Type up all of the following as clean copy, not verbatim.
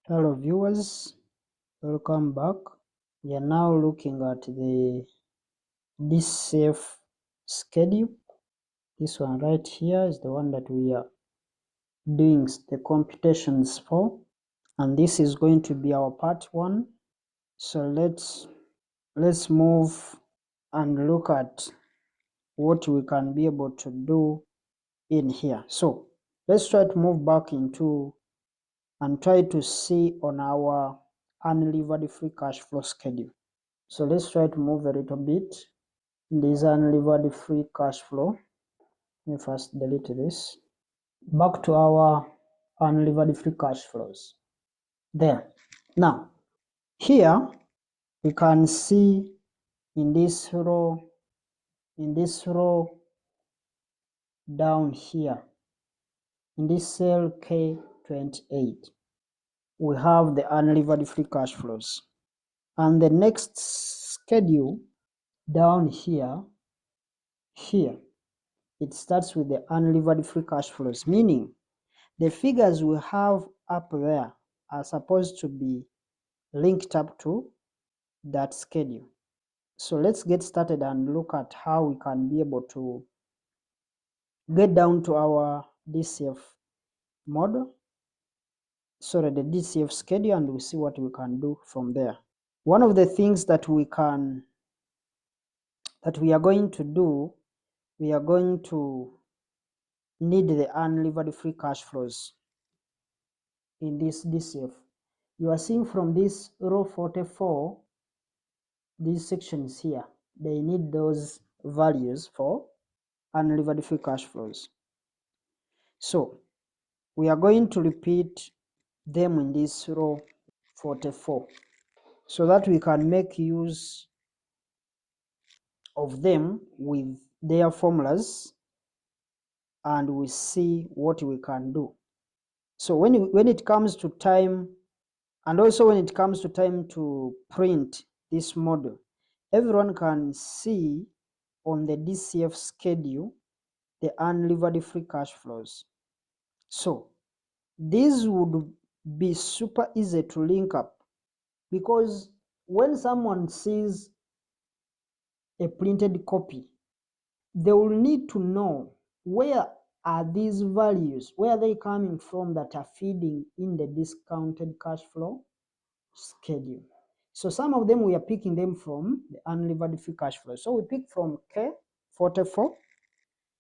Hello viewers, welcome back. We are now looking at the Dcf schedule. This one right here is the one that we are doing the computations for, and this is going to be our part 1. So let's move and look at what we can be able to do in here. So let's try to move back into and try to see on our unlevered free cash flow schedule. So let's try to move a little bit. This unlevered free cash flow. Let me first delete this. Back to our unlevered free cash flows. There. Now, here we can see in this row down here, in this cell K28, we have the unlevered free cash flows. And the next schedule down here, it starts with the unlevered free cash flows, meaning the figures we have up there are supposed to be linked up to that schedule. So let's get started and look at how we can be able to get down to our DCF model, the DCF schedule, and we'll see what we can do from there. One of the things that we are going to do, we are going to need the unlevered free cash flows in this DCF. You are seeing from this row 44, these sections here, they need those values for unlevered free cash flows. So we are going to repeat them in this row 44 so that we can make use of them with their formulas and we see what we can do. So when it comes to time, and also when it comes to time to print this model, everyone can see on the DCF schedule the unlevered free cash flows. So these would be super easy to link up, because when someone sees a printed copy, they will need to know where are these values, where are they coming from that are feeding in the discounted cash flow schedule. So some of them we are picking them from the unlevered free cash flow. So we pick from K44.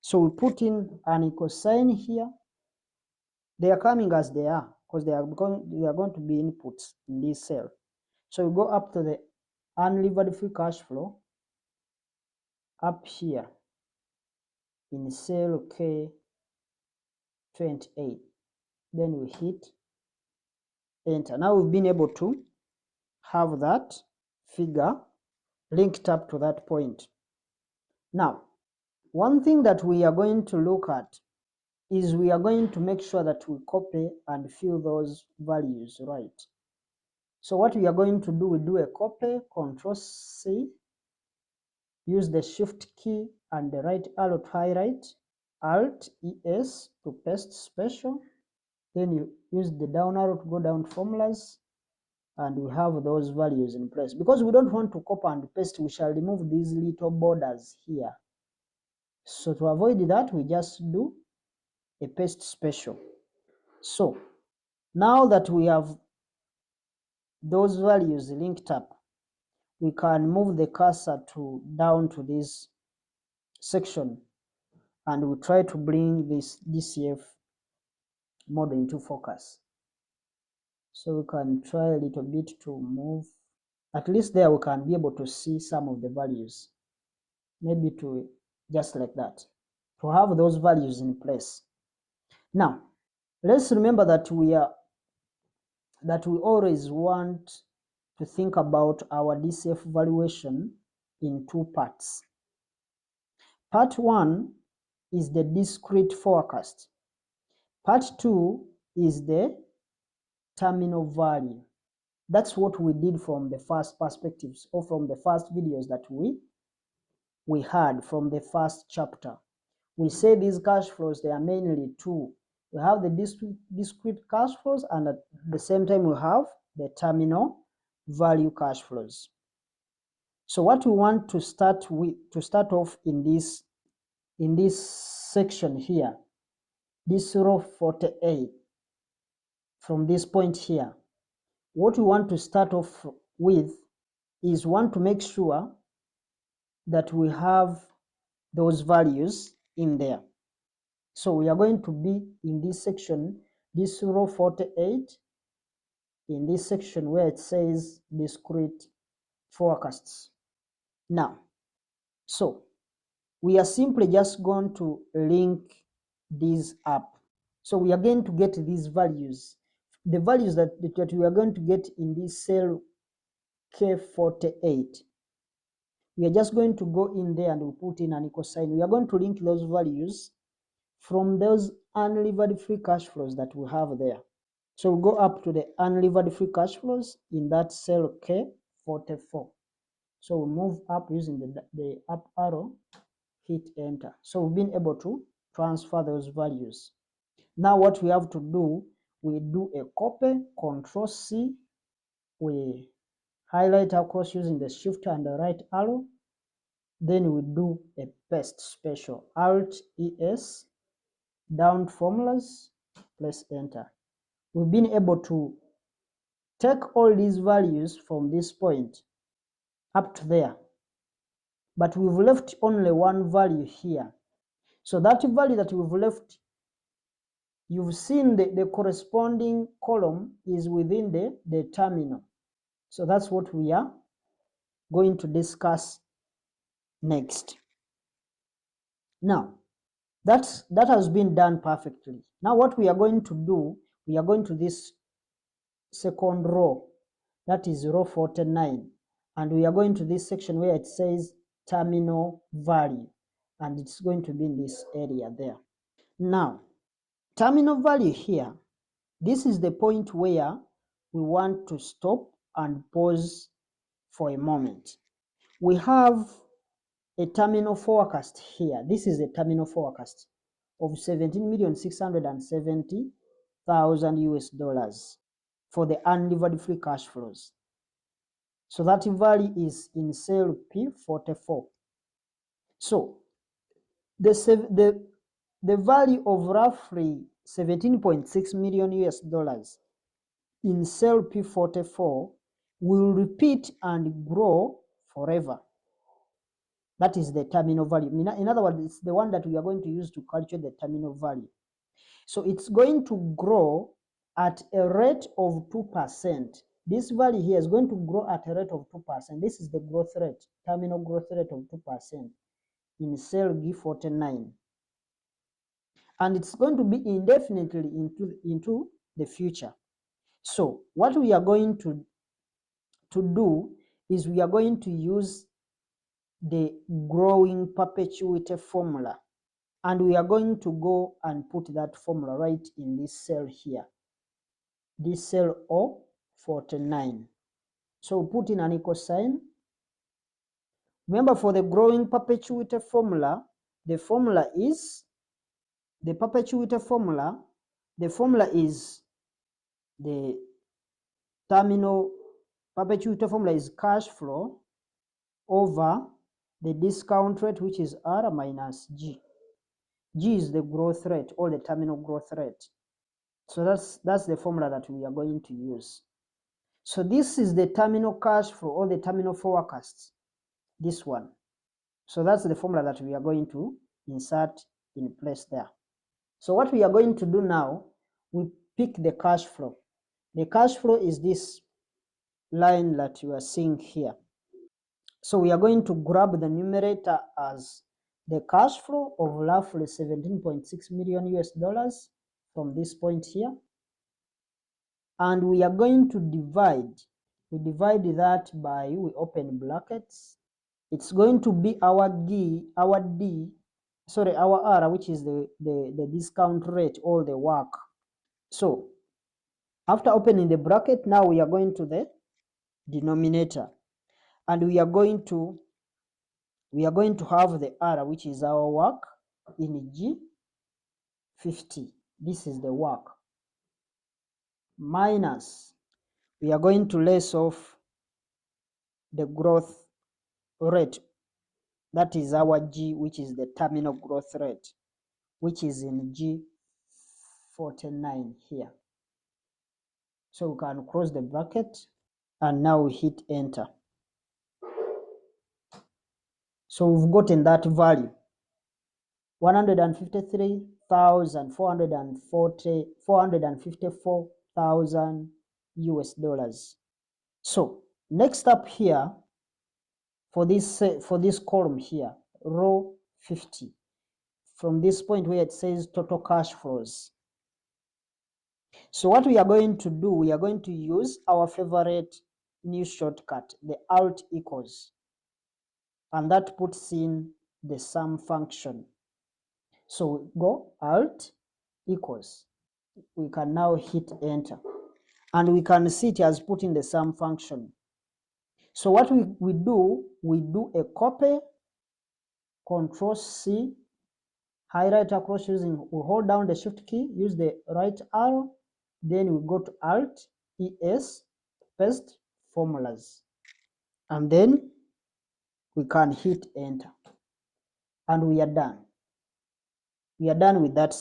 So we put in an equal sign here. They are coming as they are because they are going to be inputs in this cell. So we go up to the unlevered free cash flow up here in cell K28. Then we hit enter. Now we've been able to have that figure linked up to that point. Now, one thing that we are going to look at is we are going to make sure that we copy and fill those values right. So what we are going to do, we do a copy, Control C, use the Shift key and the right arrow to highlight, Alt ES to paste special, then you use the down arrow to go down formulas, and we have those values in place. Because we don't want to copy and paste, we shall remove these little borders here. So to avoid that, we just do a paste special. So now that we have those values linked up, we can move the cursor down to this section and we try to bring this DCF model into focus. So we can try a little bit to move, at least there we can be able to see some of the values, maybe to just like that, to have those values in place. Now let's remember that we always want to think about our DCF valuation in two parts. Part 1 is the discrete forecast. Part 2 is the terminal value. That's what we did from the first perspectives, or from the first videos that we had from the first chapter. We say these cash flows, they are mainly two. We have the discrete cash flows, and at the same time we have the terminal value cash flows. So what we want to start off in this section here, this row 48, from this point here, what we want to start off with is want to make sure that we have those values in there. So we are going to be in this section, this row 48, in this section where it says discrete forecasts. Now, so we are simply just going to link these up. So we are going to get these values, the values that we are going to get in this cell K48. We are just going to go in there and we put in an equal sign. We are going to link those values from those unlevered free cash flows that we have there. So we go up to the unlevered free cash flows in that cell K44. So we move up using the up arrow, hit enter. So we've been able to transfer those values. Now what we have to do, we do a copy, Control C, we highlight across using the shift and the right arrow, then we do a paste special, Alt ES, down formulas, press enter. We've been able to take all these values from this point up to there, but we've left only one value here. So that value that we've left, you've seen the corresponding column is within the terminal. So that's what we are going to discuss next. Now, that has been done perfectly. Now what we are going to do, we are going to this second row, that is row 49, and we are going to this section where it says terminal value, and it's going to be in this area there. Now, terminal value here, this is the point where we want to stop and pause for a moment. We have a terminal forecast here. This is a terminal forecast of 17,670,000 US dollars for the unlevered free cash flows. So that value is in cell P44. So the value of roughly 17.6 million US dollars in cell P44 will repeat and grow forever. That is the terminal value. In other words, it's the one that we are going to use to calculate the terminal value. So it's going to grow at a rate of 2%. This value here is going to grow at a rate of 2%. This is the growth rate, terminal growth rate of 2% in cell G49. And it's going to be indefinitely into the future. So what we are going to do is we are going to use the growing perpetuity formula, and we are going to go and put that formula right in this cell here, this cell O49. So put in an equal sign. Remember, for the growing perpetuity formula, the formula is the perpetuity formula. The formula is the terminal perpetuity formula is cash flow over the discount rate, which is R minus G. G is the growth rate or the terminal growth rate. So that's the formula that we are going to use. So this is the terminal cash flow or the terminal forecast, this one. So that's the formula that we are going to insert in place there. So what we are going to do now, we pick the cash flow. The cash flow is this line that you are seeing here. So we are going to grab the numerator as the cash flow of roughly 17.6 million US dollars from this point here. And we are going to divide. We divide that by, we open brackets. It's going to be our R, which is the discount rate or the work. So after opening the bracket, now we are going to the denominator, and we are going to have the R, which is our work, in G50. this is the work, minus, we are going to less off the growth rate, that is our G, which is the terminal growth rate, which is in G49 here. So we can close the bracket and now we hit enter. So we've gotten that value, 454,000 US dollars. So next up here, for this column here, row 50, from this point where it says total cash flows. So what we are going to do, we are going to use our favorite new shortcut, the alt equals, and that puts in the sum function. So we go alt equals, we can now hit enter, and we can see it has put in the sum function. So what we do a copy, Control C, highlight across using, we hold down the shift key, use the right arrow, then we go to alt es, paste formulas, and then we can hit enter, and we are done. We are done with that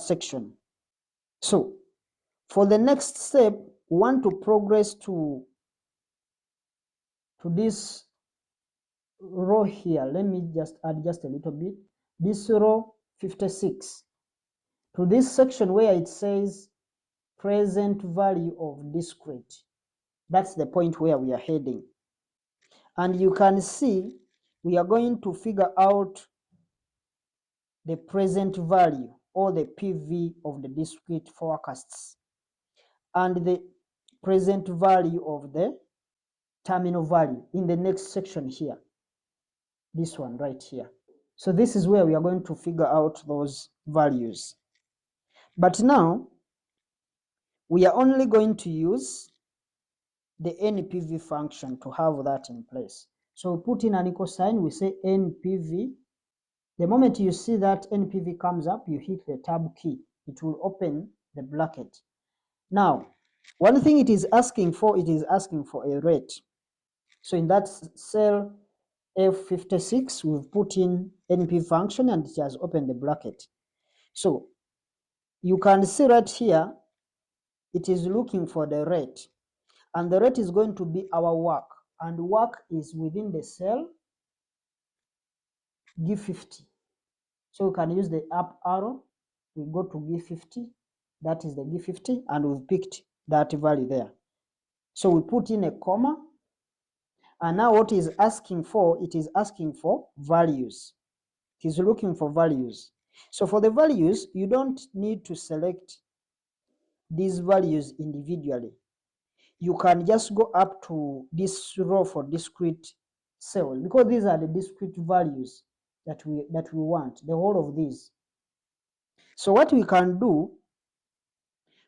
section. So for the next step, we want to progress to this row here. Let me just add just a little bit. This row 56, to this section where it says present value of discrete. That's the point where we are heading. And you can see we are going to figure out the present value, or the PV of the discrete forecasts, and the present value of the terminal value in the next section here, this one right here. So this is where we are going to figure out those values. But now we are only going to use the NPV function to have that in place. So we put in an equal sign, we say NPV. The moment you see that NPV comes up, you hit the tab key. It will open the bracket. Now, one thing it is asking for a rate. So in that cell F56, we've put in NP function and it has opened the bracket. So you can see right here, it is looking for the rate, and the rate is going to be our work, and work is within the cell G50. So we can use the up arrow, we go to G50, that is the G50, and we've picked that value there. So we put in a comma, and now what is asking for, it is asking for values. It is looking for values. So for the values, you don't need to select these values individually. You can just go up to this row for discrete cells, because these are the discrete values that we want, the whole of these. So what we can do,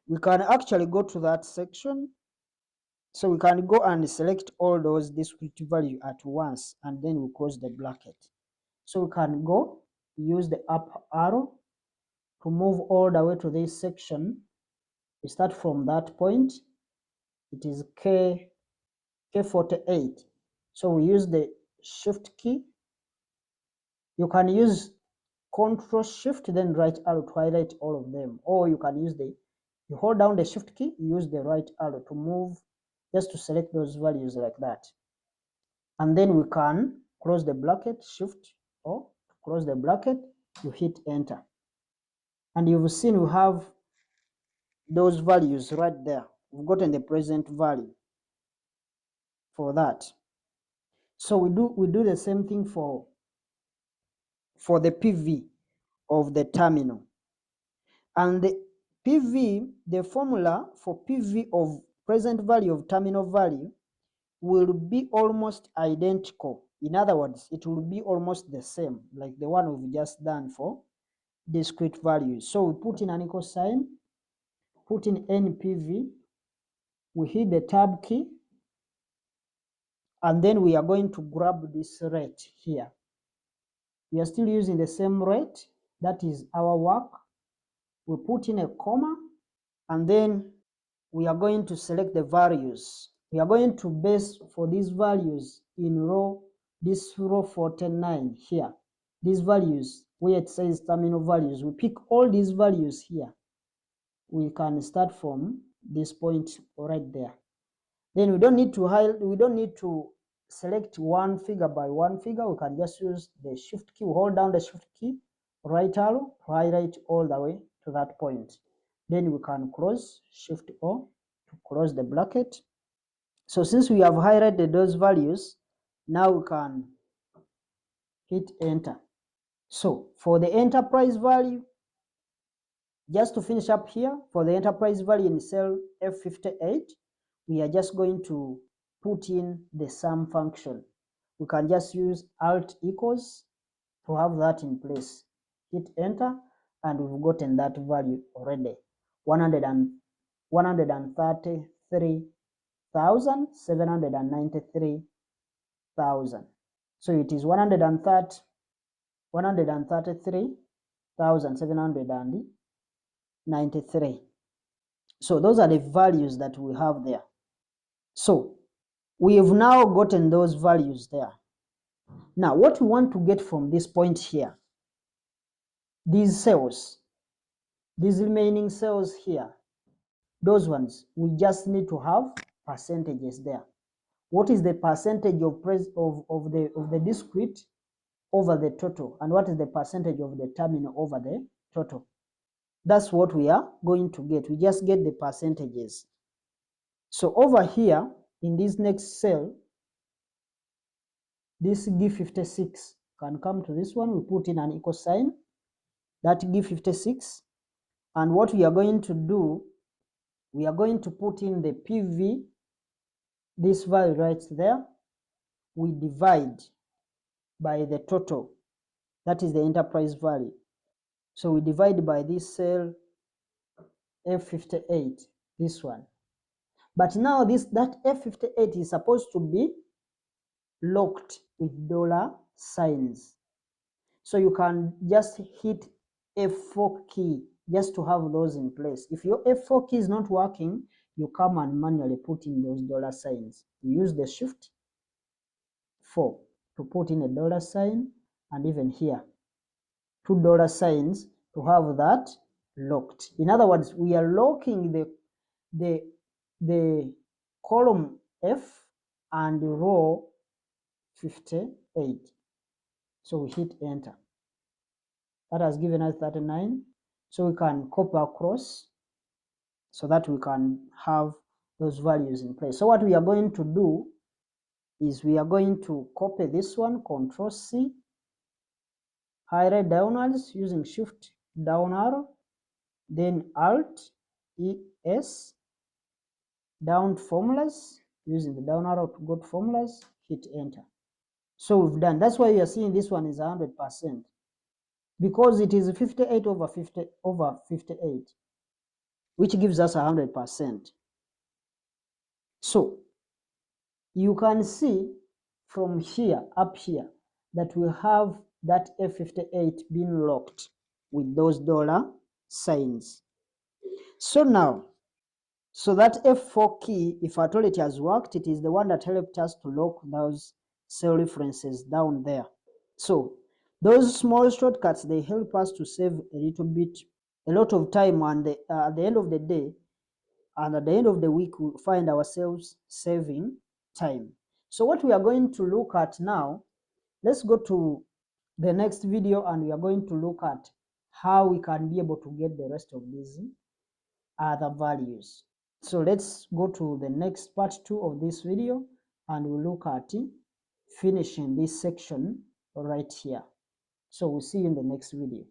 we can actually go to that section. So we can go and select all those discrete value at once, and then we close the bracket. So we can go use the up arrow to move all the way to this section. We start from that point. It is K48. So we use the shift key. You can use Control Shift, then right arrow to highlight all of them, or you can use you hold down the shift key, use the right arrow to move, just to select those values like that. And then we can close the bracket, shift, or close the bracket, you hit enter. And you've seen we have those values right there. We've gotten the present value for that. So we do the same thing for the PV of the terminal. And the PV, the formula for PV of present value of terminal value will be almost identical. In other words, it will be almost the same, like the one we've just done for discrete values. So we put in an equal sign, put in NPV, we hit the tab key, and then we are going to grab this rate here. We are still using the same rate, that is our work. we put in a comma, and then we are going to select the values. We are going to base for these values in this row 49 here. These values where it says terminal values, we pick all these values here. We can start from this point right there. Then we don't need to select one figure by one figure. We can just use the shift key, hold down the shift key, right arrow, highlight all the way to that point. Then we can close, shift O to close the bracket. So since we have highlighted those values, now we can hit enter. So for the enterprise value, just to finish up here, for the enterprise value in cell F58, we are just going to put in the sum function. We can just use alt equals to have that in place. Hit enter, and we've gotten that value already, 133,793,000. So it is 133,793. So those are the values that we have there. So we have now gotten those values there. Now what we want to get from this point here, these cells, these remaining cells here, those ones, we just need to have percentages there. What is the percentage of the discrete over the total, and what is the percentage of the terminal over the total? That's what we are going to get. We just get the percentages. So over here in this next cell, this G56 can come to this one. We put in an equal sign, that G56, and what we are going to do, we are going to put in the PV, this value right there. We divide by the total, that is the enterprise value. So we divide by this cell F58, this one. But now that F58 is supposed to be locked with dollar signs. So you can just hit F4 key just to have those in place. If your F4 key is not working, you come and manually put in those dollar signs. You use the shift 4 to put in a dollar sign, and even here, $2 signs to have that locked. In other words, we are locking the column F and row 58. So we hit enter. That has given us 39. So we can copy across so that we can have those values in place. So what we are going to do is we are going to copy this one, Control C, highlight downwards using shift down arrow, then Alt ES, down to formulas, using the down arrow to go to formulas, hit enter. So we've done. That's why you are seeing this one is 100%, because it is 58 over 58, which gives us 100%. So you can see from here up here that we have that F58 being locked with those dollar signs. So now, so that F4 key, if at all it has worked, it is the one that helped us to lock those cell references down there. So those small shortcuts, they help us to save a lot of time, and at the end of the day and at the end of the week, we find ourselves saving time. So what we are going to look at now, let's go to the next video, and we are going to look at how we can be able to get the rest of these other values. So let's go to the next part 2 of this video, and we'll look at finishing this section right here. So we'll see you in the next video.